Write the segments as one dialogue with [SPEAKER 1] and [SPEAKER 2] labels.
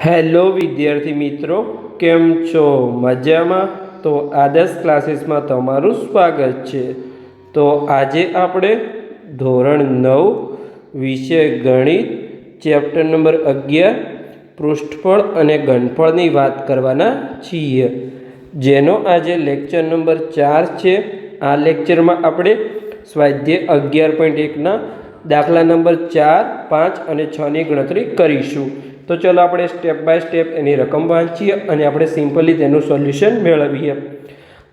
[SPEAKER 1] Hello વિદ્યાર્થી મિત્રો, કેમ છો? મજામાં? તો આદર્શ ક્લાસીસમાં તમારું સ્વાગત છે. તો આજે આપણે ધોરણ 9 વિષય ગણિત ચેપ્ટર નંબર 11 પૃષ્ઠફળ અને ઘનફળની વાત કરવાના છીએ, જેનો આજે લેક્ચર નંબર 4 છે. આ લેક્ચરમાં આપણે સ્વાધ્યાય 11.1ના દાખલા નંબર 4, 5 અને 6ની ગણતરી કરીશું. તો ચલો આપણે સ્ટેપ બાય સ્ટેપ એની રકમ વાંચીએ અને આપણે સિમ્પલી તેનું સોલ્યુશન મેળવીએ.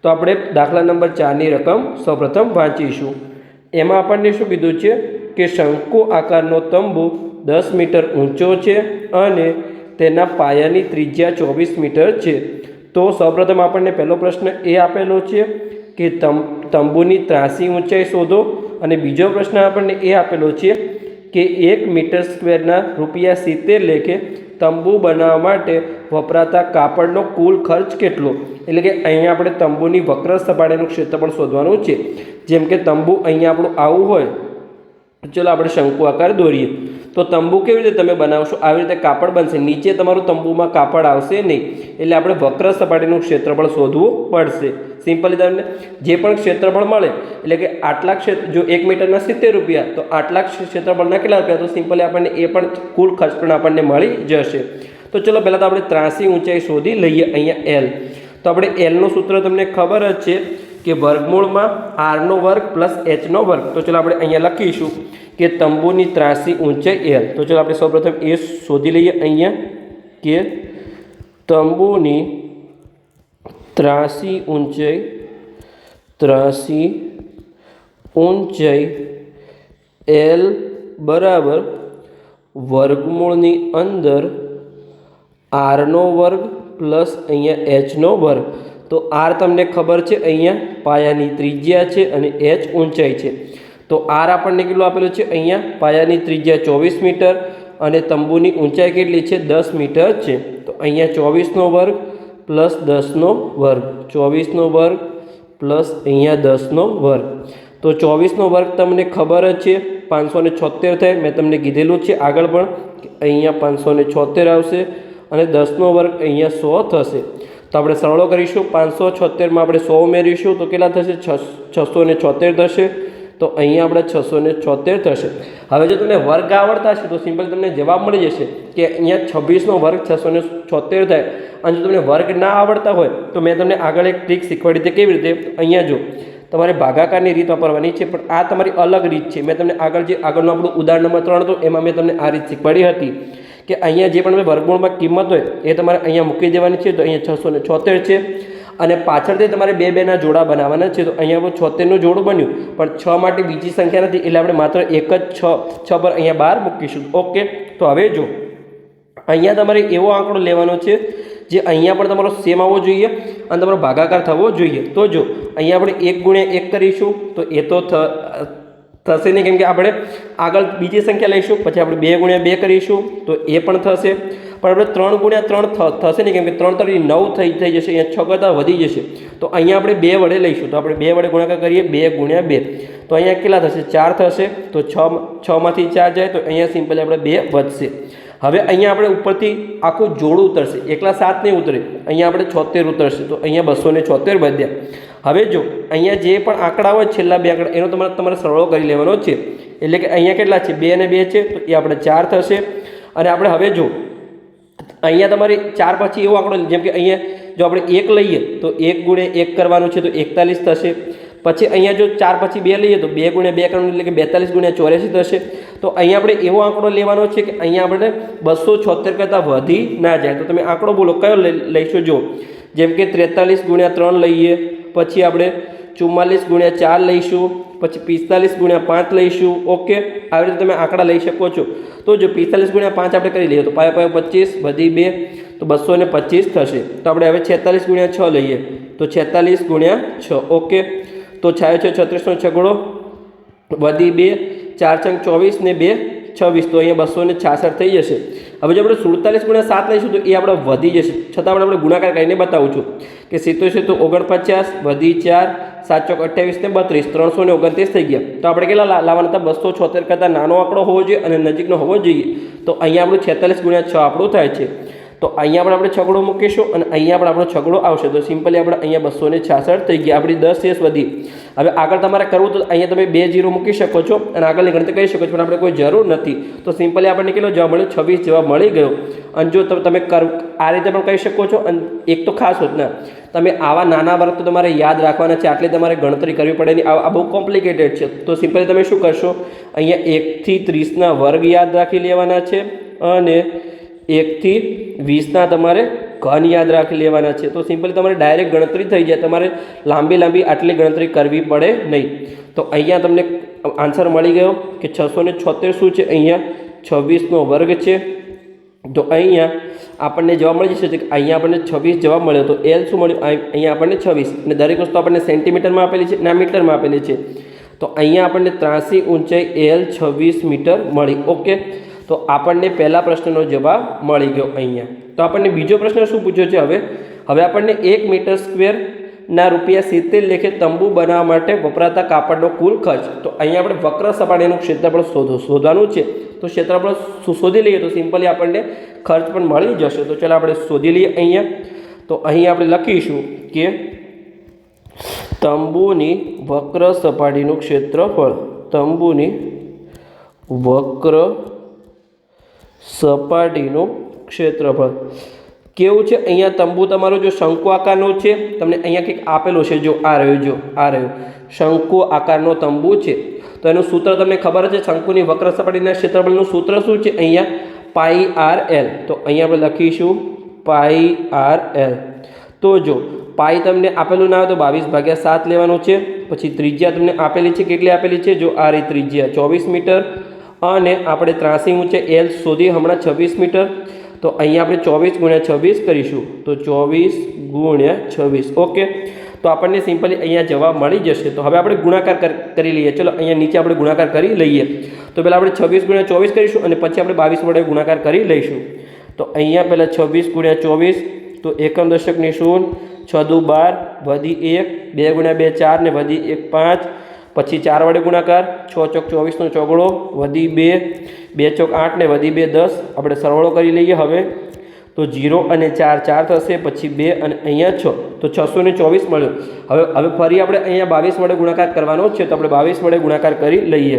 [SPEAKER 1] તો આપણે દાખલા નંબર 4ની રકમ સૌપ્રથમ વાંચીશું. એમાં આપણને શું કીધું છે કે શંકુ આકારનો તંબુ 10 મીટર ઊંચો છે અને તેના પાયાની ત્રિજ્યા 24 મીટર છે. તો સૌપ્રથમ આપણને પહેલો પ્રશ્ન એ આપેલો છે કે તંબુની ત્રાસી ઊંચાઈ શોધો, અને બીજો પ્રશ્ન આપણને એ આપેલો છે કે 1 મીટર સ્ક્વેરના ₹70 લેખે તંબુ બનાવવા માટે વપરાતા કાપડનો કુલ ખર્ચ કેટલો? એટલે કે અહીંયા આપણે તંબુની વક્ર સપાટીનું ક્ષેત્રફળ શોધવાનું છે. જેમ કે તંબુ અહીંયા આપણું આવું હોય, ચલો આપણે શંકુ આકાર દોરીએ. તો તંબુ કેવી રીતે તમે બનાવશો? આવી રીતે કાપડ બનશે, નીચે તમારું તંબુમાં કાપડ આવશે નહીં, એટલે આપણે વક્ર સપાટીનું ક્ષેત્રફળ શોધવું પડશે. સિમ્પલી તમને જે પણ ક્ષેત્રફળ મળે, એટલે કે આટલા જો 1 મીટરના ₹70, તો આટલા ક્ષેત્રફળના કેટલા રૂપિયા? તો સિમ્પલી આપણને એ પણ કુલ ખર્ચ પણ આપણને મળી જશે. તો ચલો પહેલાં તો આપણે ત્રાસી ઊંચાઈ શોધી લઈએ. અહીંયા એલ, તો આપણે એલનું સૂત્ર તમને ખબર જ છે કે વર્ગમૂળમાં r² પ્લસ h². તો ચલો આપણે અહીંયા લખીશું કે તંબુની ત્રાસી ઊંચાઈ એલ. તો ચલો આપણે સૌપ્રથમ એ શોધી લઈએ અહીંયા કે તંબુની ત્રાસી ઊંચાઈ એલ બરાબર વર્ગમૂળની અંદર r² પ્લસ અહીંયા h². તો r તમને ખબર છે, અહીંયા પાયાની ત્રિજ્યા છે અને h ઊંચાઈ છે. તો r આપણને કેટલું આપેલું છે? અહીંયા પાયાની ત્રિજ્યા 24 મીટર અને તંબુની ઊંચાઈ કેટલી છે? 10 મીટર છે. તો અહીંયા 24² પ્લસ 10² 24² પ્લસ અહીંયા 10². તો 24² તમને ખબર જ છે 576 થાય. મેં તમને કીધેલું છે આગળ પણ કે અહીંયા 576 આવશે અને 10² અહીંયા 100 થશે. તો આપણે સરળો કરીશું. 576માં આપણે 100 ઉમેરીશું તો કેટલા થશે? 676 થશે. તો અહીંયા આપણે 676 થશે. હવે જો તમને વર્ગ આવડતા હશે તો સિમ્પલ તમને જવાબ મળી જશે કે અહીંયા 26² 676 થાય. અને જો તમને વર્ગ ના આવડતા હોય તો મેં તમને આગળ એક ટ્રીક શીખવાડી હતી. કેવી રીતે? અહીંયા જો તમારે ભાગાકારની રીત વાપરવાની છે, પણ આ તમારી અલગ રીત છે. મેં તમને આગળનું આપણું ઉદાહરણ નંબર 3 હતું, એમાં મેં તમને આ રીત શીખવાડી હતી કે અહીંયા જે પણ વર્ગમૂળમાં કિંમત હોય એ તમારે અહીંયા મૂકી દેવાની છે. તો અહીંયા 676 છે અને પાછળથી તમારે 2 2ના જોડા બનાવવાના છે. તો અહીંયા આપણું 76નું જોડું બન્યું, પણ 6 માટે બીજી સંખ્યા નથી, એટલે આપણે માત્ર એક જ 6 પર અહીંયા 12 મૂકીશું. ઓકે, તો હવે જો અહીંયા તમારે એવો આંકડો લેવાનો છે જે અહીંયા પણ તમારો સેમ આવવો જોઈએ અને તમારો ભાગાકાર થવો જોઈએ. તો જો અહીંયા આપણે 1 × 1 કરીશું તો એ તો થશે નહીં, કેમ કે આપણે આગળ બીજી સંખ્યા લઈશું. પછી આપણે 2 × 2 કરીશું તો એ પણ થશે, પણ આપણે 3 × 3 થશે નહીં, કેમ કે 3 × 9 થઈ જશે. અહીંયા 6 કરતાં વધી જશે. તો અહીંયા આપણે 2 વડે લઈશું. તો આપણે 2 વડે ગુણાકાર કરીએ. 2 × 2 તો અહીંયા કેટલા થશે? 4 થશે. તો 6માંથી 4 જાય તો અહીંયા સિમ્પલી આપણે 2 વધશે. હવે અહીંયા આપણે ઉપરથી આખું જોડું ઉતરશે, એકલા 7 નહીં ઉતરે. અહીંયા આપણે 76 ઉતરશે. તો અહીંયા 276 વધ્યા. હવે જો અહીંયા જે પણ આંકડા હોય, છેલ્લા 2 આંકડા, એનો તમારે સરળો કરી લેવાનો છે. એટલે કે અહીંયા કેટલા છે? 2 અને 2 છે, તો એ આપણે 4 થશે. અને આપણે હવે જો અહીંયા તમારે 4 પછી એવો આંકડો, જેમ કે અહીંયા જો આપણે 1 લઈએ તો 1 × 1 કરવાનું છે તો 41 થશે. પછી અહીંયા જો 4 પછી 2 લઈએ તો 2 × 2 કરવાનું, એટલે કે 42 × 84 થશે. તો અહીંયા આપણે એવો આંકડો લેવાનો છે કે અહીંયા આપણે 276 કરતાં વધી ના જાય. તો તમે આંકડો બોલો કયો લઈશું? જો જેમ કે 43 × 3 લઈએ, પછી આપણે 44 × 4 લઈશું, પછી 45 × 5 લઈશું. ઓકે, આવી રીતે તમે આંકડા લઈ શકો છો. તો જો 45 × 5 આપણે કરી લઈએ તો પાયો 25 વધી 2 તો 225 થશે. તો આપણે હવે 46 × 6 લઈએ તો 46 × 6. ઓકે, તો 6 × 6 = 36 વધી 2 4 × 24 ને 2 26, તો અહીંયા 266 થઈ જશે. હવે જો આપણે 47 × 7 લઈશું તો એ આપણે વધી જશે, છતાં આપણે ગુણાકાર કરીને બતાવું છું કે 47 × 49 વધી 4 7 × 28 ને 32 329 થઈ ગયા. તો આપણે કેટલા લાવવાના હતા? 276 કરતાં નાનો આંકડો હોવો જોઈએ અને નજીકનો હોવો જોઈએ. તો અહીંયા આપણું 46 × 6 આપણું થાય છે. તો અહીંયા પણ આપણે છગડો મૂકીશું અને અહીંયા પણ આપણો છગડો આવશે. તો સિમ્પલી આપણે અહીંયા 266 થઈ ગયા. આપણી 10 શેષ વધી. હવે આગળ તમારે કરવું તો અહીંયા તમે 2 0 મૂકી શકો છો અને આગળની ગણતરી કરી શકો છો, પણ આપણે કોઈ જરૂર નથી. તો સિમ્પલી આપણને કેટલો જવાબ મળ્યો? 26 જવાબ મળી ગયો. અને જો તમે આ રીતે પણ કહી શકો છો. અને એક તો ખાસ હોત ને, તમે આવા નાના વર્ગ તો તમારે યાદ રાખવાના છે, આટલી તમારે ગણતરી કરવી પડે નહીં. આ બહુ કોમ્પ્લિકેટેડ છે. તો સિમ્પલી તમે શું કરશો? અહીંયા 1 થી 30ના વર્ગ યાદ રાખી લેવાના છે અને 1 થી 20ના તમારે ઘન યાદ રાખી લેવાના છે. તો સિમ્પલી તમારે ડાયરેક્ટ ગણતરી થઈ જાય. તમારે લાંબી આટલી ગણતરી કરવી પડે નહીં. તો અહીંયા તમને આન્સર મળી ગયો કે 676 શું છે? અહીંયા 26નો વર્ગ છે. તો અહીંયા આપણને જવાબ મળી જશે કે અહીંયા આપણને 26 જવાબ મળ્યો. તો એલ શું મળ્યું? અહીંયા આપણને 26. અને દરેક વસ્તુ આપણને સેન્ટીમીટરમાં આપેલી છે અને મીટરમાં આપેલી છે. તો અહીંયા આપણને 83 ઊંચાઈ એલ 26 મીટર મળી. ઓકે, તો આપણને પહેલા પ્રશ્નનો જવાબ મળી ગયો અહીંયા. તો આપણને બીજો પ્રશ્ન શું પૂછ્યો છે? હવે આપણને 1 મીટર સ્ક્વેરના ₹70 લેખે તંબુ બનાવવા માટે વપરાતા કાપડનો કુલ ખર્ચ. તો અહીંયા આપણે વક્ર સપાટીનું ક્ષેત્રફળ શોધવાનું છે. તો ક્ષેત્રફળ શોધી લઈએ તો સિમ્પલી આપણને ખર્ચ પણ મળી જશે. તો ચાલો આપણે શોધી લઈએ અહીંયા. તો અહીં આપણે લખીશું કે તંબુની વક્ર સપાટીનું ક્ષેત્રફળ, તંબુની વક્ર સપાટીનું ક્ષેત્રફળ કેવું છે? અહીંયા તંબુ તમારો જો શંકુ આકારનો છે, તમને અહીંયા કંઈક આપેલું છે, જો આ રહ્યું શંકુ આકારનો તંબુ છે. તો એનું સૂત્ર તમને ખબર છે, શંકુની વક્ર સપાટીના ક્ષેત્રફળનું સૂત્ર શું છે? અહીંયા πr/l. તો અહીંયા આપણે લખીશું πr/l. તો જો પાઈ તમને આપેલું ના હોય તો 22/7 લેવાનું છે. પછી ત્રિજ્યા તમને આપેલી છે, કેટલી આપેલી છે? જો આ રીત ત્રિજ્યા 24 મીટર અને આપણે 83 ઊંચાઈ એલ શોધી હમણાં 26 મીટર. તો અહીંયા આપણે 24 × 26 કરીશું. તો 24 × 26. ઓકે, તો આપણને સિમ્પલી અહીંયા જવાબ મળી જશે. તો હવે આપણે ગુણાકાર કરી લઈએ. ચલો અહીંયા નીચે આપણે ગુણાકાર કરી લઈએ. તો પહેલાં આપણે 26 × 24 કરીશું અને પછી આપણે 22 વડે ગુણાકાર કરી લઈશું. તો અહીંયા પહેલાં 26 × 24, તો એકમ દશકની 0, 6 દુ 12, વધી 1, 2 × 2 4 ને વધી 1 5, પછી 4 વડે ગુણાકાર, 6 ચોક 24નો ચોગડો, વધી 2, 2 ચોક 8 ને વધી 2 10. આપણે સરવાળો કરી લઈએ. હવે તો 0 અને 4 4 થશે, પછી 2 અને અહીંયા 6, તો 624 મળ્યો. હવે ફરી આપણે અહીંયા 22 વડે ગુણાકાર કરવાનો છે. તો આપણે 22 વડે ગુણાકાર કરી લઈએ.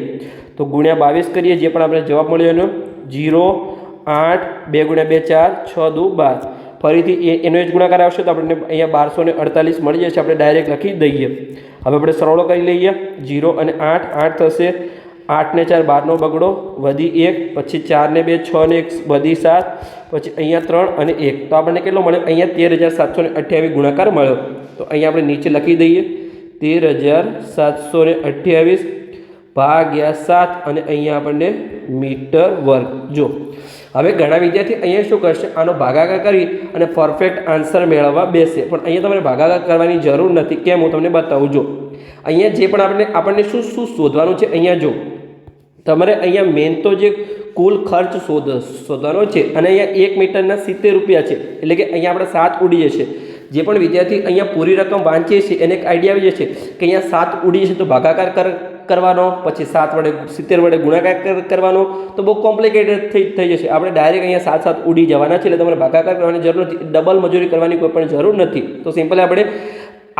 [SPEAKER 1] તો ગુણ્યા 22 કરીએ, જે પણ આપણે જવાબ મળ્યો એનો 0 8, 2 × 2 4, 6 દુ 12. ફરીથી એનો જ ગુણાકાર આવશે તો આપણને અહીંયા 1248 મળી જશે. આપણે ડાયરેક્ટ લખી દઈએ. હવે આપણે સરવાળો કરી લઈએ. 0 અને 8 8 થશે, 8 ને 4 12નો બગડો, વધી 1, પછી 4 ને 2 6 ને 1 વધી 7, પછી અહીંયા 3 અને 1. તો આપણને કેટલો મળ્યો? અહીંયા 13728 ગુણાકાર મળ્યો. તો અહીંયા આપણે નીચે લખી દઈએ 13728 ભાગ્યા 7 અને અહીંયા આપણને મીટર વર્ગ. જો હવે ઘણા વિદ્યાર્થી અહીંયા શું કરશે? આનો ભાગાકાર કરી અને પરફેક્ટ આન્સર મેળવવા બેસે. પણ અહીંયા તમારે ભાગાકાર કરવાની જરૂર નથી. કેમ? હું તમને બતાવું. જો અહીંયા જે પણ આપણને શું શોધવાનું છે? અહીંયા જો તમારે અહીંયા મેન તો જે કુલ ખર્ચ શોધવાનો છે અને અહીંયા 1 મીટરના 70 રૂપિયા છે. એટલે કે અહીંયા આપણે 7 ઉડી જશે. જે પણ વિદ્યાર્થી અહીંયા પૂરી રકમ વાંચે છે એને એક આઈડિયા આવી જશે કે અહીંયા 7 ઉડી જશે તો ભાગાકાર કરવાનો, પછી 7 વડે 70 વડે ગુણાકાર કરવાનો. તો બહુ કોમ્પ્લિકેટેડ થઈ જશે. આપણે ડાયરેક્ટ અહીંયા 7 7 ઉડી જવાના છે. એટલે તમારે ભાગાકાર કરવાની જરૂર નથી, ડબલ મજૂરી કરવાની કોઈ પણ જરૂર નથી. તો સિમ્પલી આપણે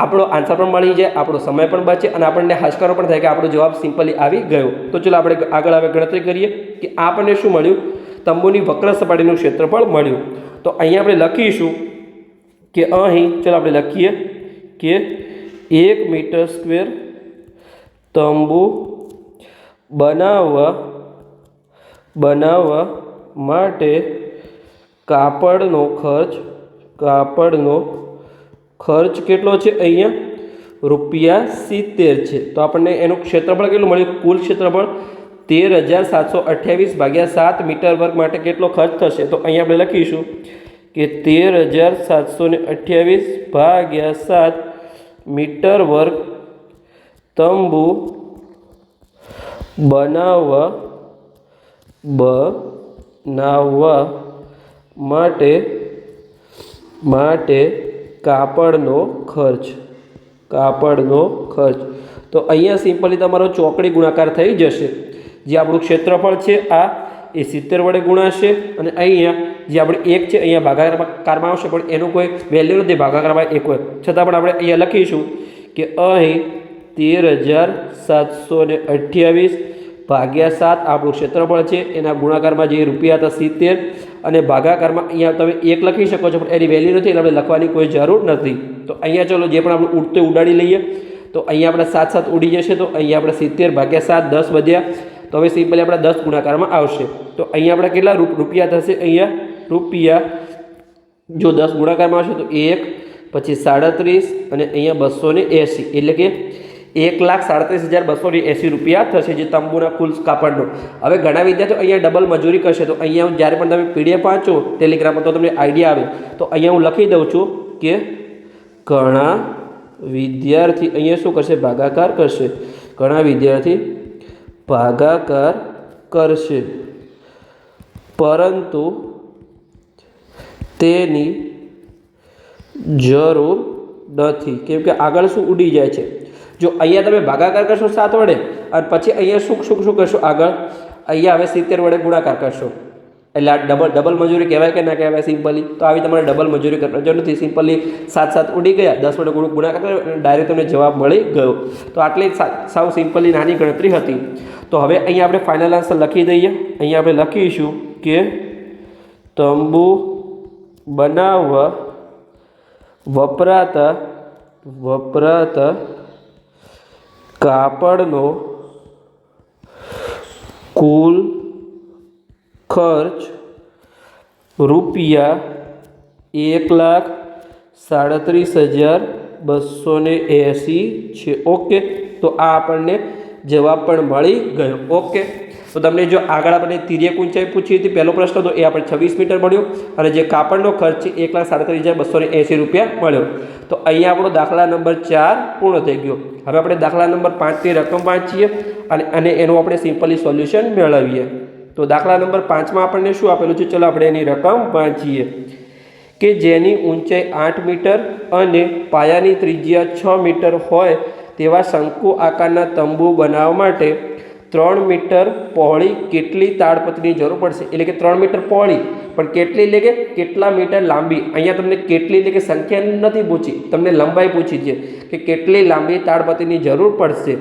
[SPEAKER 1] આપણો આન્સર પણ મળી જાય, આપણો સમય પણ બચે અને આપણને હાશકારો પણ થાય કે આપણો જવાબ સિમ્પલી આવી ગયો. તો ચલો આપણે આગળ હવે ગણતરી કરીએ કે આપણને શું મળ્યું? તંબુની વક્ર સપાટીનું ક્ષેત્રફળ મળ્યું. તો અહીંયા આપણે લખીશું કે અહીં ચલો આપણે લખીએ કે 1 મીટર સ્ક્વેર તંબુ બનાવવા માટે કાપડનો ખર્ચ કેટલો છે? અહીંયા ₹70 છે. તો આપણને એનું ક્ષેત્રફળ કેટલું મળ્યું? કુલ ક્ષેત્રફળ 13728 ભાગ્યા 7 મીટર વર્ગ માટે કેટલો ખર્ચ થશે? તો અહીંયા આપણે લખીશું કે 13728 ભાગ્યા 7 મીટર વર્ગ તંબુ બનાવવા માટે કાપડનો ખર્ચ. તો અહીંયા સિમ્પલી તમારો ચોકડી ગુણાકાર થઈ જશે. જે આપણું ક્ષેત્રફળ છે આ એ 70 વડે ગુણાશે અને અહીંયા જે આપણે 1 છે અહીંયા ભાગાકારમાં આવશે, પણ એનું કોઈ વેલ્યુ નથી ભાગાકારમાં 1 હોય, છતાં પણ આપણે અહીંયા લખીશું કે અહીં 13,728 ભાગ્યા 7 આપણું ક્ષેત્રફળ છે, એના ગુણાકારમાં જે રૂપિયા હતા 70 અને ભાગાકારમાં અહીંયા તમે 1 લખી શકો છો, પણ એની વેલ્યુ નથી એટલે આપણે લખવાની કોઈ જરૂર નથી. તો અહીંયા ચલો જે પણ આપણે ઉડતે ઉડાડી લઈએ, તો અહીંયા આપણે 7 7 ઉડી જશે, તો અહીંયા આપણે 70 ભાગ્યા 7 10 વધ્યા, તો હવે સિમ્પલી આપણે 10 ગુણાકારમાં આવશે. તો અહીંયા આપણે કેટલા રૂપિયા થશે? અહીંયા રૂપિયા જો 10 ગુણાકારમાં આવશે તો 1 પછી 37 અને અહીંયા 280 એટલે કે 1,37,280 રૂપિયા થશે, જે તંબુના કુલ કાપડનો. હવે ઘણા વિદ્યાર્થીઓ અહીંયા ડબલ મજૂરી કરશે, તો અહીંયા જ્યારે પણ તમે PDF વાંચો ટેલિગ્રામમાં તો તમને આઈડિયા આવે. તો અહીંયા હું લખી દઉં છું કે ઘણા વિદ્યાર્થી અહીંયા શું કરશે? ભાગાકાર કરશે. ઘણા વિદ્યાર્થી ભાગાકાર કરશે, પરંતુ તેની જરૂર નથી, કેમ કે આગળ શું ઉડી જાય છે. જો અહીંયા તમે ભાગાકાર કરશો 7 વડે અને પછી અહીંયા શું કરશો? આગળ અહીંયા હવે 70 વડે ગુણાકાર કરશો, એટલે આ ડબલ મજૂરી કહેવાય કે ના કહેવાય? સિમ્પલી તો આવી તમારે ડબલ મજૂરી કરવાની જરૂર નથી. સિમ્પલી 7 7 ઉડી ગયા, 10 વડે ગુણાકાર કર્યો અને ડાયરેક્ટ તમને જવાબ મળી ગયો. તો આટલી સાવ સિમ્પલી નાની ગણતરી હતી. તો હવે અહીંયા આપણે ફાઇનલ આન્સર લખી દઈએ. અહીંયા આપણે લખીશું કે તંબુ બનાવવા વપરાતા કાપડનો કુલ ખર્ચ રૂપિયા 1,37,280 છે. ઓકે, તો આ આપણને જવાબ પણ મળી ગયો. ઓકે, તો તમને જો આગળ આપણે તિર્યક ઊંચાઈ પૂછી હતી, પહેલો પ્રશ્ન તો એ આપણે 26 મીટર મળ્યો અને જે કાપડનો ખર્ચ છે 1,37,280 રૂપિયા મળ્યો. તો અહીંયા આપણો દાખલા નંબર 4 પૂર્ણ થઈ ગયો. હવે આપણે દાખલા નંબર 5ની રકમ વાંચીએ અને એનું આપણે સિમ્પલી સોલ્યુશન મેળવીએ. તો દાખલા નંબર 5માં આપણને શું આપેલું છે? ચલો આપણે એની રકમ વાંચીએ કે જેની ઊંચાઈ 8 મીટર અને પાયાની ત્રિજ્યા 6 મીટર હોય તેવા શંકુ આકારના તંબુ બનાવવા માટે 3 મીટર પહોળી કેટલી તાડપત્રીની જરૂર પડશે? એટલે કે 3 મીટર પહોળી પણ કેટલી, એટલે કે કેટલા મીટર લાંબી. અહીંયા તમને કેટલી એટલે કે સંખ્યા નથી પૂછી, તમને લંબાઈ પૂછી છે કે કેટલી લાંબી તાડપત્રીની જરૂર પડશે.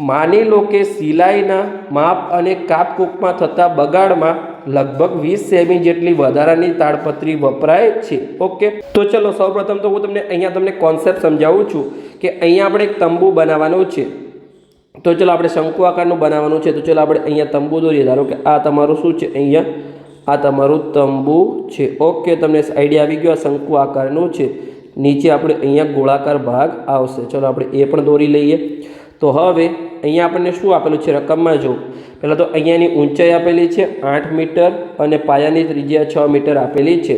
[SPEAKER 1] માની લો કે સિલાઈના માપ અને કાપકૂપમાં થતા બગાડમાં લગભગ 20 સેમી જેટલી વધારાની તાડપત્રી વપરાય છે. ઓકે, તો ચલો સૌપ્રથમ તો હું તમને કોન્સેપ્ટ સમજાવું છું કે અહીંયા આપણે એક તંબુ બનાવવાનું છે. તો ચલો આપણે શંકુ આકારનું બનાવવાનું છે. તો ચલો આપણે અહીંયા તંબુ દોરીએ. ધારો કે આ તમારું શું છે? અહીંયા આ તમારું તંબુ છે. ઓકે, તમને આઈડિયા આવી ગયો? આ શંકુ આકારનું છે. નીચે આપણે અહીંયા ગોળાકાર ભાગ આવશે. ચલો આપણે એ પણ દોરી લઈએ. તો હવે અહીંયા આપણને શું આપેલું છે રકમમાં? જો પહેલાં તો અહીંયાની ઊંચાઈ આપેલી છે 8 મીટર અને પાયાની ત્રિજ્યા 6 મીટર આપેલી છે.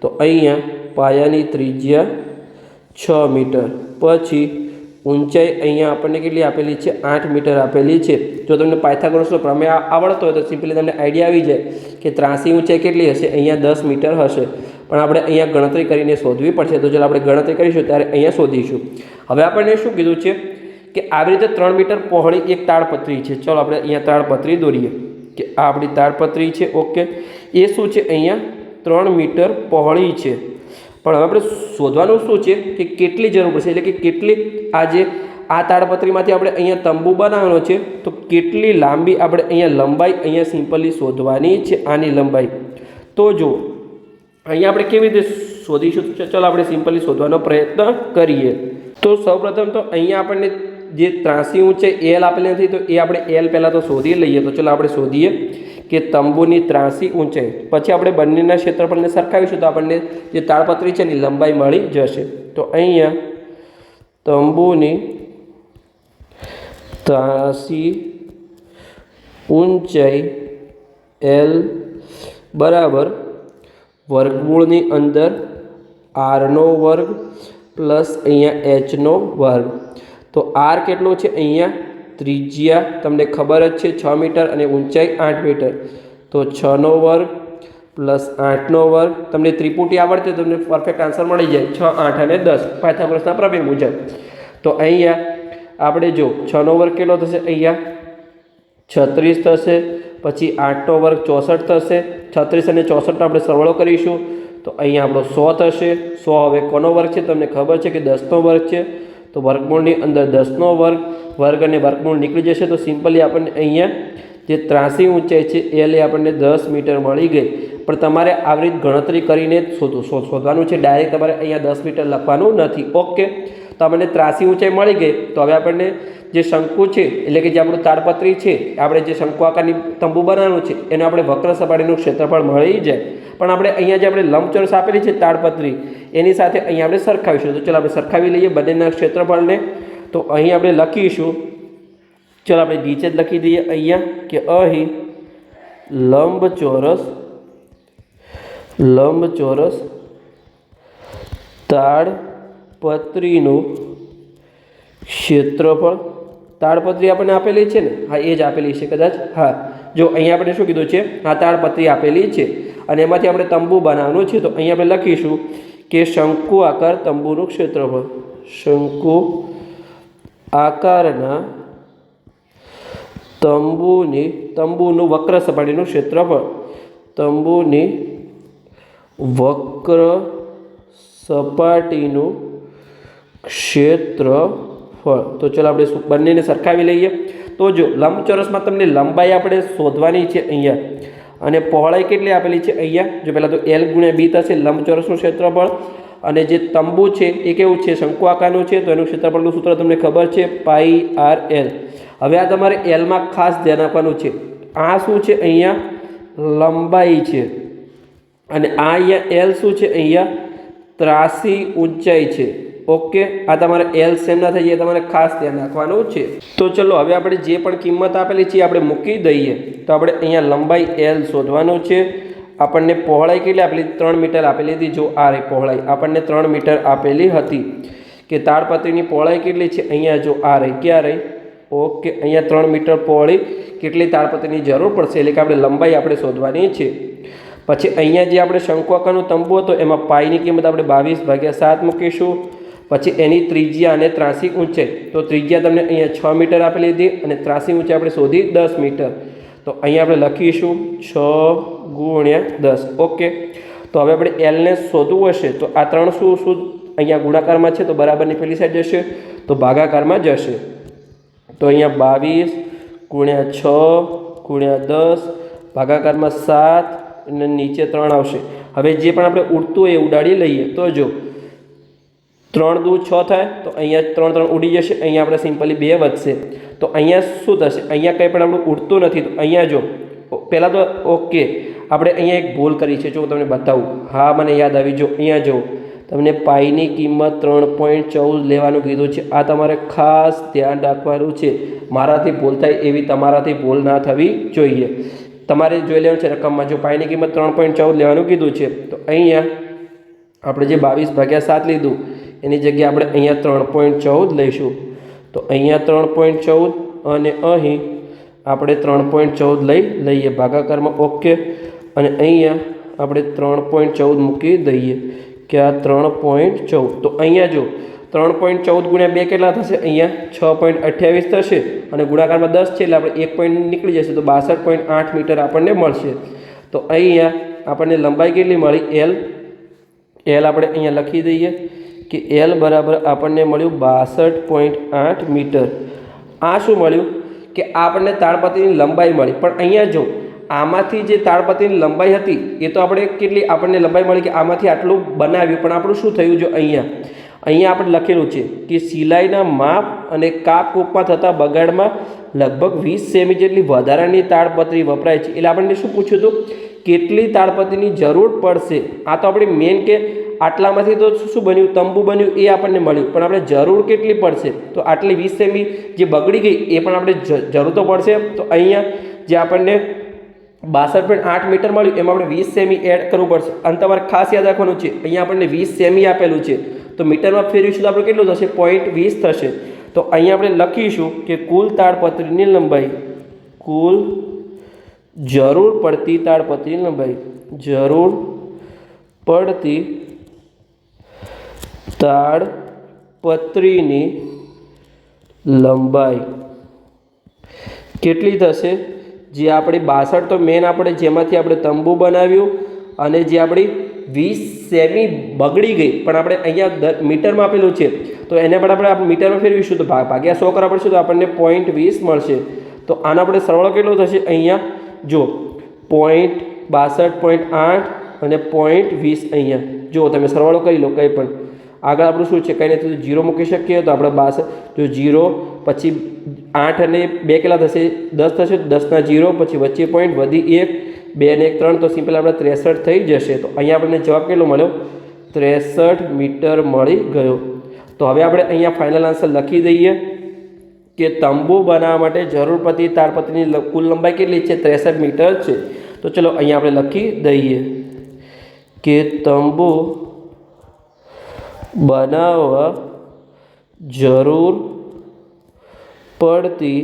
[SPEAKER 1] તો અહીંયા પાયાની ત્રિજ્યા 6 મીટર, પછી ઊંચાઈ અહીંયા આપણને કેટલી આપેલી છે? 8 મીટર આપેલી છે. જો તમને પાયથાગોરસનો પ્રમેય આવડતો હોય તો સિમ્પલી તમને આઈડિયા આવી જાય કે ત્રાસી ઊંચાઈ કેટલી હશે? અહીંયા 10 મીટર હશે, પણ આપણે અહીંયા ગણતરી કરીને શોધવી પડશે. તો ચાલો આપણે ગણતરી કરીશું ત્યારે અહીંયા શોધીશું. હવે આપણને શું કીધું છે કે આવી રીતે 3 મીટર પહોળી એક તાડપત્રી છે. ચલો આપણે અહીંયા તાડપત્રી દોરીએ કે આ આપણી તાડપત્રી છે. ઓકે, એ શું છે? અહીંયા 3 મીટર પહોળી છે. પણ હવે આપણે શોધવાનું શું છે કે કેટલી જરૂર પડશે, એટલે કે કેટલી આ તાડપત્રીમાંથી આપણે અહીંયા તંબુ બનાવવાનો છે, તો કેટલી લાંબી આપણે અહીંયા લંબાઈ અહીંયા સિમ્પલી શોધવાની છે, આની લંબાઈ. તો જો અહીંયા આપણે કેવી રીતે શોધીશું? ચલો આપણે સિમ્પલી શોધવાનો પ્રયત્ન કરીએ. તો સૌપ્રથમ તો અહીંયા આપણને જે ત્રાસી ઊંચાઈ L આપેલી નથી, તો એ આપણે L પહેલાં તો શોધી લઈએ. તો ચલો આપણે શોધીએ કે તંબુની ત્રાસી ઊંચાઈ, પછી આપણે બંનેના ક્ષેત્રફળને સરખાવીશું તો આપણને જે તાડપત્રી છે એની લંબાઈ મળી જશે. તો અહીંયા તંબુની ત્રાસી ઊંચાઈ L બરાબર વર્ગમૂળની અંદર r² પ્લસ અહીંયા h². તો r કેટલો છે? અહીંયા ત્રિજ્યા તમને ખબર જ છે 6 મીટર અને ઊંચાઈ 8 મીટર. તો 6² પ્લસ 8². તમને ત્રિપુટી આવડતી તમને પરફેક્ટ આન્સર મળી જાય 6, 8 અને 10 પાયથાગોરસના પ્રમેય મુજબ. તો અહીંયા આપણે જો 6² કેટલો થશે? અહીંયા 36 થશે, પછી 8નો વર્ગ 64 થશે, 36 અને 64નો આપણે સરવાળો કરીશું તો અહીંયા આપણો 100 થશે। 100 હવે કોનો વર્ગ છે તમને ખબર છે કે 10નો વર્ગ છે, તો વર્ગમૂળની અંદર 10નો વર્ગ અને વર્ગમૂળ નીકળી જશે તો સિમ્પલી આપણને અહીંયા જે ત્રાસી ઊંચાઈ છે એ આપણને 10 મીટર મળી ગઈ। પણ તમારે આવી રીત ગણતરી કરીને શોધવાનું છે, ડાયરેક્ટ તમારે અહીંયા 10 મીટર લખવાનું નથી। ઓકે, તો આપણને ત્રાસી ઊંચાઈ મળી ગઈ। તો હવે આપણને જે શંકુ છે એટલે કે જે આપણું તાડપત્રી છે, આપણે જે શંકુ આકારની તંબુ બનાવવાનું છે એનું આપણે વક્ર સપાટીનું ક્ષેત્રફળ મળી જાય। પણ આપણે અહીંયા જે આપણે લંબચોરસ આપેલી છે તાડપત્રી એની સાથે અહીંયા આપણે સરખાવીશું। તો ચાલો આપણે સરખાવી લઈએ બંનેના ક્ષેત્રફળને। તો અહીં આપણે લખીશું, ચાલો આપણે નીચે જ લખી દઈએ અહીંયા કે અહીં લંબચોરસ તાડપત્રીનું ક્ષેત્રફળ, તાડપત્રી આપણને આપેલી છે ને, હા એ જ આપેલી છે કદાચ, હા જો અહીંયા આપણે શું કીધું છે, આ તાડપત્રી આપેલી છે અને એમાંથી આપણે તંબુ બનાવવાનું છે। તો અહીંયા આપણે લખીશું કે શંકુ આકાર તંબુનું ક્ષેત્રફળ, શંકુ આકારના તંબુનું વક્ર સપાટીનું ક્ષેત્રફળ, તંબુની વક્ર સપાટીનું ક્ષેત્રફળ। તો ચલો આપણે બંનેને સરખાવી લઈએ। તો જો લંબચોરસમાં તમને લંબાઈ આપણે શોધવાની છે અહીંયા, અને પહોળાઈ કેટલી આપેલી છે અહીંયા, જો પહેલાં તો L × B થશે લંબચોરસનું ક્ષેત્રફળ, અને જે તંબુ છે એ કેવું છે, શંકુ આકારનું છે, તો એનું ક્ષેત્રફળનું સૂત્ર તમને ખબર છે πr_l। હવે આ તમારે એલમાં ખાસ ધ્યાન આપવાનું છે, આ શું છે અહીંયા લંબાઈ છે, અને આ અહીંયા એલ શું છે અહીંયા ત્રાસી ઊંચાઈ છે। ઓકે, આ તમારે એલ સેમ ના થઈ જાય, તમારે ખાસ ધ્યાન રાખવાનું છે। તો ચલો હવે આપણે જે પણ કિંમત આપેલી છે આપણે મૂકી દઈએ। તો આપણે અહીંયા લંબાઈ એલ શોધવાનું છે। આપણને પહોળાઈ કેટલી આપેલી, 3 મીટર આપેલી હતી। જો આ રહી પહોળાઈ આપણને 3 મીટર આપેલી હતી, કે તાડપત્રીની પહોળાઈ કેટલી છે અહીંયા જો આ રહી, ક્યાં રહી, ઓકે અહીંયા 3 મીટર પહોળી કેટલી તાડપત્રીની જરૂર પડશે, એટલે કે આપણે લંબાઈ આપણે શોધવાની છે। પછી અહીંયા જે આપણે શંકુ આકારનું તંબુ હતો એમાં પાઈની કિંમત આપણે 22/7 મૂકીશું। પછી એની ત્રિજ્યા અને ત્રાસી ઊંચાઈ, તો ત્રિજ્યા તમને અહીંયા 6 મીટર આપેલી હતી અને ત્રાસી ઊંચાઈ આપણે શોધી 10 મીટર। તો અહીંયા આપણે લખીશું 6 × 10। ઓકે, તો હવે આપણે એલને શોધવું હશે તો આ ત્રણ શું અહીંયા ગુણાકારમાં છે તો બરાબરની પેલી સાઈડ જશે, તો ભાગાકારમાં જશે। તો અહીંયા 22 × 6 × 10 ભાગાકારમાં 7 અને નીચે 3 આવશે। હવે જે પણ આપણે ઉડતું હોય એ ઉડાડી લઈએ। તો જો 3 × 2 = 6 થાય, તો અહીંયા 3 3 ઉડી જશે, અહીંયા આપણે સિમ્પલી 2 વધશે। તો અહીંયા શું થશે, અહીંયા કંઈ પણ આપણું ઉડતું નથી, તો અહીંયા જો પહેલાં તો ઓકે આપણે અહીંયા એક ભૂલ કરી છે, જો તમને બતાવું, હા મને યાદ આવી, જો અહીંયા જો તમને પાઈની કિંમત 3.14 લેવાનું કીધું છે, આ તમારે ખાસ ધ્યાન રાખવાનું છે। મારાથી ભૂલ થાય એવી તમારાથી ભૂલ ના થવી જોઈએ। તમારે જોઈ લેવાનું છે રકમમાં, જો પાઈની કિંમત 3.14 લેવાનું કીધું છે, તો અહીંયા આપણે જે 22/7 લીધું એની જગ્યાએ આપણે અહીંયા 3.14 લઈશું। તો અહીંયા 3.14 અને અહીં આપણે 3.14 લઈએ ભાગાકારમાં। ઓકે, અને અહીંયા આપણે 3.14 મૂકી દઈએ કે આ 3.14। તો અહીંયા જો 3.14 × 2 કેટલા થશે, અહીંયા 6.28 થશે, અને ગુણાકારમાં 10 છે એટલે આપણે 1 પોઈન્ટ નીકળી જશે, તો 62.8 મીટર આપણને મળશે। તો અહીંયા આપણને લંબાઈ કેટલી મળી, એલ આપણે અહીંયા લખી દઈએ કે એલ બરાબર આપણને મળ્યું 62.8 મીટર। આ શું મળ્યું કે આપણને તાડપત્રીની લંબાઈ મળી, પણ અહીંયા જો આમાંથી જે તાડપત્રીની લંબાઈ હતી એ તો આપણે કેટલી આપણને લંબાઈ મળી કે આમાંથી આટલું બનાવ્યું, પણ આપણું શું થયું, જો અહીંયા આપણે લખેલું છે કે સિલાઈના માપ અને કાપકૂપમાં થતા બગાડમાં લગભગ 20 સેમી જેટલી વધારાની તાડપત્રી વપરાય છે। એટલે આપણને શું પૂછ્યું હતું, કેટલી તાડપત્રીની જરૂર પડશે। આ તો આપણે મેન કે આટલામાંથી તો શું બન્યું, તંબુ બન્યું એ આપણને મળ્યું, પણ આપણે જરૂર કેટલી પડશે, તો આટલી 20 સેમી જે બગડી ગઈ એ પણ આપણે જરૂર તો પડશે। તો અહીંયા જે આપણને 62.8 મીટર મળ્યું એમાં આપણે 20 સેમી એડ કરવું પડશે, અને તમારે ખાસ યાદ રાખવાનું છે અહીંયા આપણને 20 સેમી આપેલું છે, તો મીટરમાં ફેરવીશું તો આપણે કેટલું થશે, 0.20 થશે। તો અહીંયા આપણે લખીશું કે કુલ તાડપત્રીની લંબાઈ, કુલ જરૂર પડતી તાડપત્રીની લંબાઈ, જરૂર પડતી તાડપત્રીની લંબાઈ કેટલી થશે, જે આપણી 62 તો મેન આપણે જેમાંથી આપણે તંબુ બનાવ્યું અને જે આપણી 20 સેમી બગડી ગઈ પણ આપણે અહીંયા મીટરમાં આપેલું છે તો એને પણ આપણે મીટરમાં ફેરવીશું તો ભાગ્યા 100 કરવા પડશે તો આપણને 0.20 મળશે. તો આનો આપણે સરવાળો કેટલો થશે અહીંયા જો 0.62.8 અને 0.20 અહીંયા જો તમે સરવાળો કરી લો કંઈ પણ આગળ આપણું શું છે કંઈ નથી તો 0 મૂકી શકીએ તો આપણે 62 જો 0 પછી 8 અને 2 કેટલા થશે 10 થશે 10ના 0 પછી વચ્ચે પોઈન્ટ વધી 1 2 અને 1 3 તો સિમ્પલ આપણે 63 થઈ જશે. તો અહીંયા આપણને જવાબ કેટલો મળ્યો 63 મીટર મળી ગયો. તો હવે આપણે અહીંયા ફાઇનલ આન્સર લખી દઈએ કે તંબુ બનાવવા માટે જરૂર પડતી તાડપત્રીની કુલ લંબાઈ કેટલી છે 63 મીટર છે. તો ચલો અહીંયા આપણે લખી દઈએ કે તંબુ બનાવવા જરૂર પડતી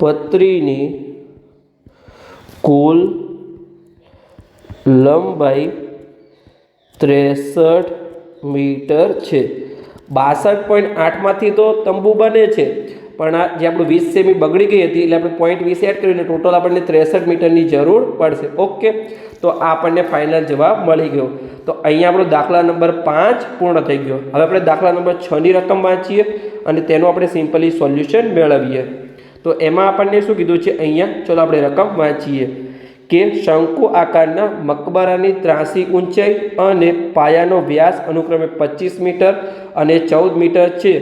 [SPEAKER 1] તાડપત્રીની કુલ લંબાઈ 63 મીટર છે. 62.8માંથી તો તંબુ બને છે પણ આ જે આપણું 20 સેમી બગડી ગઈ હતી એટલે આપણે 0.20 એડ કરીને ટોટલ આપણને 63 મીટરની જરૂર પડશે. ઓકે, તો આ આપણને ફાઇનલ જવાબ મળી ગયો. તો અહીંયા આપણો દાખલા નંબર 5 પૂર્ણ થઈ ગયો. હવે આપણે દાખલા નંબર 6ની રકમ વાંચીએ અને તેનું આપણે સિમ્પલી સોલ્યુશન મેળવીએ. તો એમાં આપણને શું કીધું છે અહીંયા ચલો આપણે રકમ વાંચીએ કે શંકુ આકારના મકબરાની 83 ઊંચાઈ અને પાયાનો વ્યાસ અનુક્રમે 25 મીટર અને 14 મીટર છે.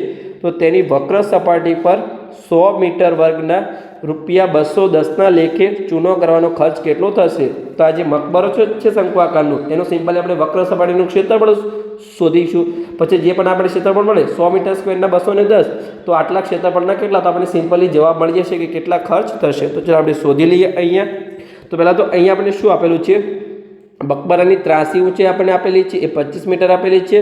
[SPEAKER 1] તો તેની વક્ર સપાટી પર 100 મીટર વર્ગના ₹210ના લેખે ચૂનો કરવાનો ખર્ચ કેટલો થશે? તો આ જે મકબરો છે શંકુ આકારનું એનું સિમ્પલી આપણે વક્ર સપાટીનું ક્ષેત્રફળ શોધીશું. પછી જે પણ આપણે ક્ષેત્રફળ મળે 100 મીટર સ્ક્વેરના 210 તો આટલા ક્ષેત્રફળના કેટલા તો આપણને સિમ્પલી જવાબ મળી જશે કે કેટલા ખર્ચ થશે. તો ચાલો આપણે શોધી લઈએ અહીંયા. તો પહેલાં તો અહીંયા આપણે શું આપેલું છે મકબરાની 83 ઊંચાઈ આપણને આપેલી છે એ 25 મીટર આપેલી છે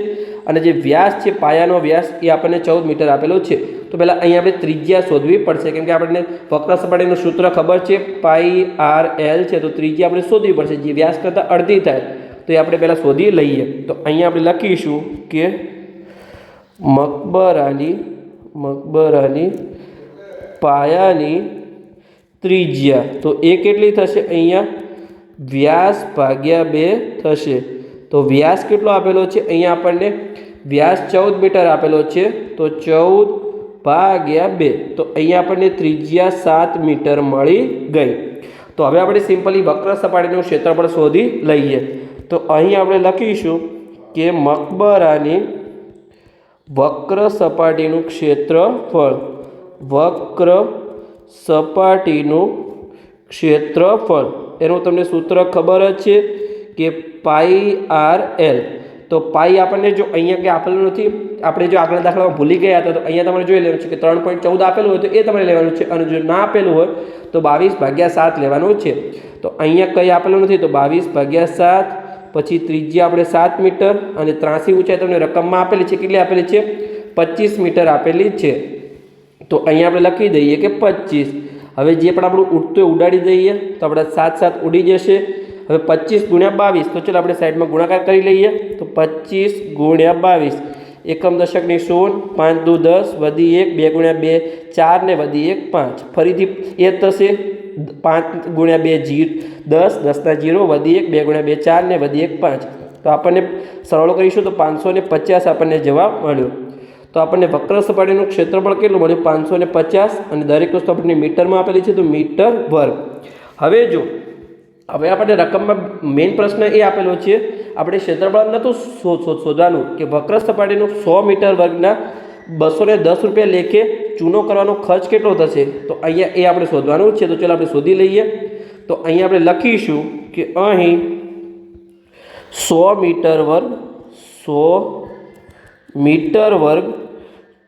[SPEAKER 1] અને જે વ્યાસ છે પાયાનો વ્યાસ એ આપણને 14 મીટર આપેલો છે. તો પહેલાં અહીંયા આપણે ત્રિજ્યા શોધવી પડશે કેમ કે આપણને વક્ર સપાટીનું સૂત્ર ખબર છે πr/l છે. તો ત્રિજ્યા આપણે શોધવી પડશે જે વ્યાસ કરતાં અડધી થાય તો એ આપણે પહેલાં શોધી લઈએ. તો અહીંયા આપણે લખીશું કે મકબરાની પાયાની ત્રિજ્યા તો એ કેટલી થશે અહીંયા વ્યાસ ભાગ્યા 2 થશે. તો વ્યાસ કેટલો આપેલો છે અહીંયા આપણને વ્યાસ 14 મીટર આપેલો છે તો 14/2 તો અહીંયા આપણને ત્રિજ્યા 7 મીટર મળી ગઈ. તો હવે આપણે સિમ્પલી વક્ર સપાટીનું ક્ષેત્રફળ શોધી લઈએ. તો અહીં આપણે લખીશું કે મકબરાની વક્ર સપાટીનું ક્ષેત્રફળ એનું તમને સૂત્ર ખબર જ છે કે πr/l. તો પાઈ આપણને જો અહીંયા કંઈ આપેલું નથી આપણે જો આગલા દાખલામાં ભૂલી ગયા હતા તો અહીંયા તમારે જોઈ લેવાનું છે કે 3.14 આપેલું હોય તો એ તમારે લેવાનું છે અને જો ના આપેલું હોય તો 22/7 લેવાનું છે. તો અહીંયા કંઈ આપેલું નથી તો 22/7 પછી ત્રિજ્યા આપણે 7 મીટર અને 83 ઊંચાઈ તમને રકમમાં આપેલી છે કેટલી આપેલી છે 25 મીટર આપેલી છે. તો અહીંયા આપણે લખી દઈએ કે 25. હવે જે પણ આપણું ઉડતું ઉડાડી દઈએ તો આપણે 7 ઉડી જશે. હવે 25 × 22 તો ચાલો આપણે સાઈડમાં ગુણાકાર કરી લઈએ. તો 25 × 22 એકમ દશકની 0 5 દુ 10 વધી 1 2 × 2 4 ને વધી 1 5 ફરીથી એ થશે 5 × 2 10 10ના 0 વધી 1 2 × 2 4 ને વધી 1 5 તો આપણને સરળ કરીશું તો 550 આપણને જવાબ મળ્યો. તો આપણને વક્ર સપાટીનું ક્ષેત્રફળ કેટલું મળ્યું 550 અને દરેક વસ્તુ આપણને મીટરમાં આપેલી છે તો મીટર વર્ગ. હવે આપણને રકમમાં મેઇન પ્રશ્ન એ આપેલો છે આપણે ક્ષેત્રફળ નહોતું શોધવાનું કે વક્ર સપાટીનું 100 મીટર વર્ગના ₹210 લેખે ચૂનો કરવાનો ખર્ચ કેટલો થશે તો અહીંયા એ આપણે શોધવાનું છે. તો ચાલો આપણે શોધી લઈએ. તો અહીંયા આપણે લખીશું કે અહીં 100 મીટર વર્ગ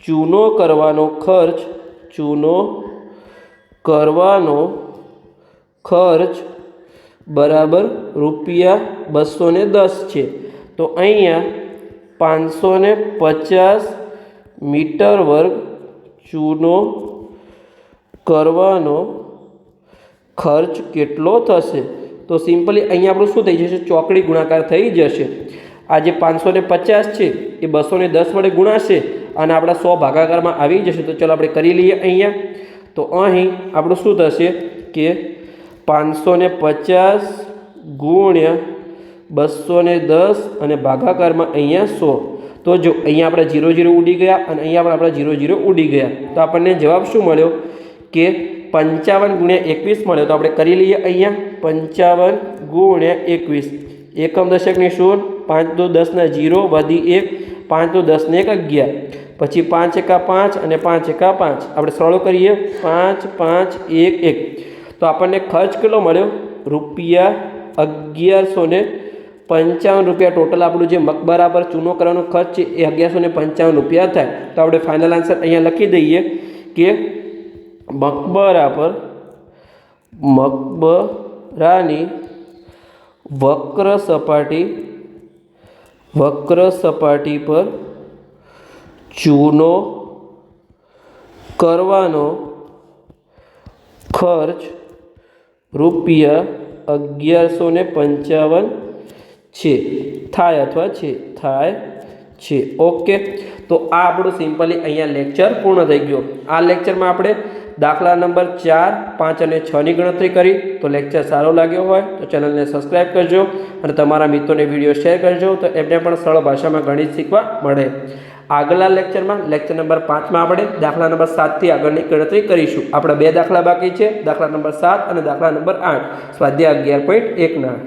[SPEAKER 1] ચૂનો કરવાનો ખર્ચ બરાબર ₹210 છે. તો અહીંયા 550 મીટર વર્ગ ચૂનો કરવાનો ખર્ચ કેટલો થશે? તો સિમ્પલી અહીંયા આપણું શું થઈ જશે ચોકડી ગુણાકાર થઈ જશે. આ જે 550 છે એ 210 વડે ગુણાશે અને આપણા 100 ભાગાકારમાં આવી જશે. તો ચાલો આપણે કરી લઈએ અહીંયા. તો અહીં આપણું શું થશે કે 550 ગુણ્યા 210 અને ભાગાકારમાં અહીંયા 100. તો જો અહીંયા આપણે 0 0 ઉડી ગયા અને અહીંયા પણ આપણા 0 0 ઉડી ગયા. તો આપણને જવાબ શું મળ્યો કે 55 ગુણ્યા 21 મળ્યો. તો આપણે કરી લઈએ અહીંયા 55 ગુણ્યા 21. એકમ દશકની શૂન્ય, 5 દો 10 ના 0 વધી 1, 5 દો 10 ને 1 11, પછી 5 એકા 5 અને 5 એકા 5. આપણે સરળ કરીએ 5 5 1 1. તો આપણને ખર્ચ કેટલો મળ્યો રૂપિયા 1155 રૂપિયા. ટોટલ આપણું જે મકબરા પર ચૂનો કરવાનો ખર્ચ છે એ 1155 રૂપિયા થાય. તો આપણે ફાઇનલ આન્સર અહીંયા લખી દઈએ કે મકબરાની વક્ર સપાટી પર ચૂનો કરવાનો ખર્ચ રૂપિયા 1155 છે. થાય અથવા થાય છે. ઓકે, તો આ આપણું સિમ્પલી અહીંયા લેક્ચર પૂર્ણ થઈ ગયો. આ લેક્ચરમાં આપણે દાખલા નંબર 4, 5 અને 6ની ગણતરી કરી. તો લેક્ચર સારો લાગ્યો હોય તો ચેનલને સબસ્ક્રાઈબ કરજો અને તમારા મિત્રોને વિડીયો શેર કરજો, તો એમને પણ સરળ ભાષામાં ગણિત શીખવા મળે. આગળના લેક્ચરમાં લેક્ચર નંબર 5માં આપણે દાખલા નંબર 7થી આગળની ગણતરી કરીશું. આપણા 2 દાખલા બાકી છે, દાખલા નંબર 7 અને દાખલા નંબર 8, સ્વાધ્યાય 11.1ના.